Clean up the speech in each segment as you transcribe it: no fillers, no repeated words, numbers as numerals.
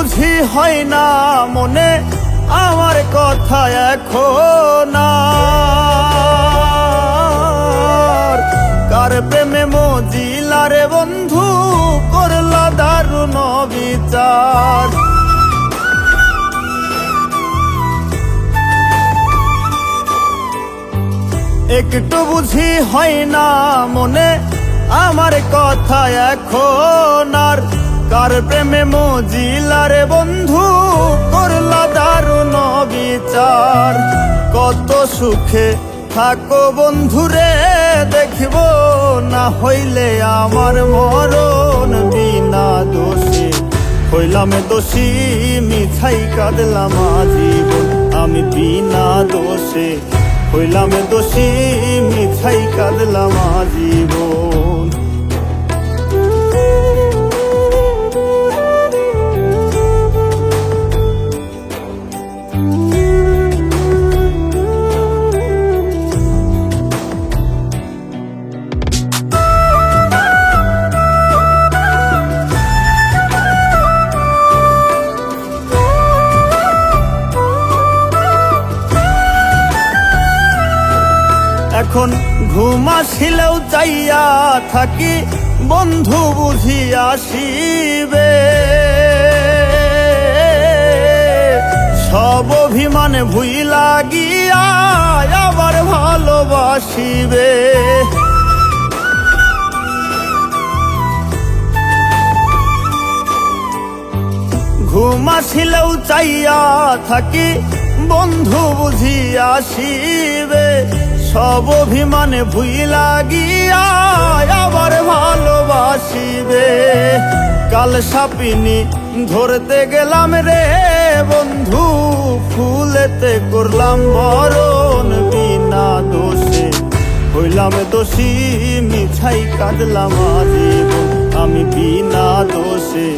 বুঝি হয় না মনে আমার কথা এখন আর। কার প্রেমে মজিলা রে বন্ধু করলা দারুণ বিচার। একটু বুঝি হয় না মনে আমার কথা এখন আর। কার প্রেমে মজিলা রে বন্ধু করলা দারুণ বিচার। কত সুখে থাকো বন্ধুরে দেখিব না হইলে আমার মরণ। বিনা দোষে হইলাম দোষী মিছাই কাঁদলাম আজীবন। আমি বিনা দোষে হইলাম দোষী মিছাই কাঁদলাম আজীবন। এখন ঘুম আসিলেও চাইয়া থাকি বন্ধু বুঝি আসিবে। সব অভিমান ভুইলা গিয়া আবার ভালোবাসিবে। ঘুম আসিলেও চাইয়া থাকি বন্ধু বুঝি আসিবে। সব অভিমানে ভুইলা গিয়া আবার ভালোবাসিবে। কাল সাপিনি ধরতে গেলাম রে বন্ধু ফুলেতে করলাম বরণ। বিনা দোষে হইলাম দোষী মিছাই কাঁদলাম আজীবন। আমি বিনা দোষে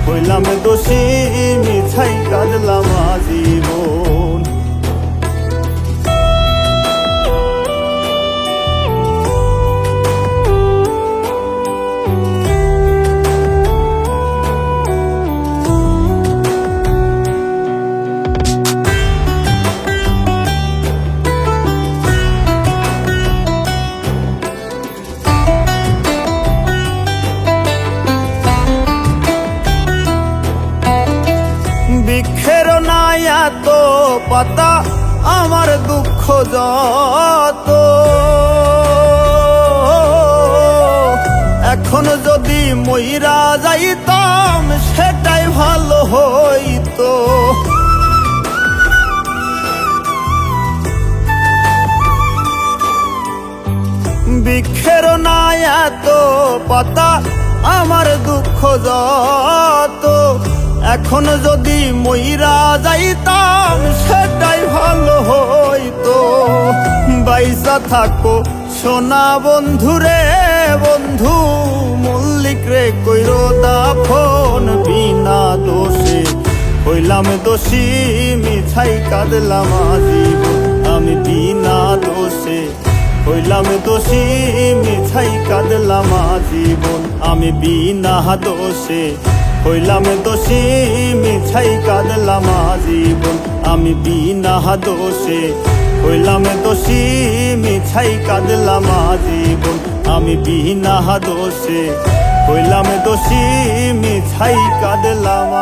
হইলাম দোষী মিছাই কাঁদলাম আজীবন। বৃক্ষের নাই এত পাতা আমার দুঃখ যত। এখন যদি মইরা যাইতাম সেটাই ভালো হইতো। বৃক্ষের নাই এত পাতা আমার দুঃখ যত। এখন যদি মইরা যাইতাম সেটাই ভালো হইতো। বাইসা থাকো সোনা বন্ধুরে বন্ধু মল্লিক রে কইরো দাফন। বিনা দোষে হইলাম দোষী মিছাই কাঁদলাম আজীবন। আমি বিনা দোষে হইলাম দোষী মিছাই কাঁদলাম আজীবন। আমি বিনা দোষে হইলাম দোষী মিছাই কাঁদলাম আজীবন। আমি বিনা দোষে হইলাম দোষী মিছাই কাঁদলাম আজীবন। আমি বিনা দোষে হইলাম দোষী মিছাই কাঁদলাম।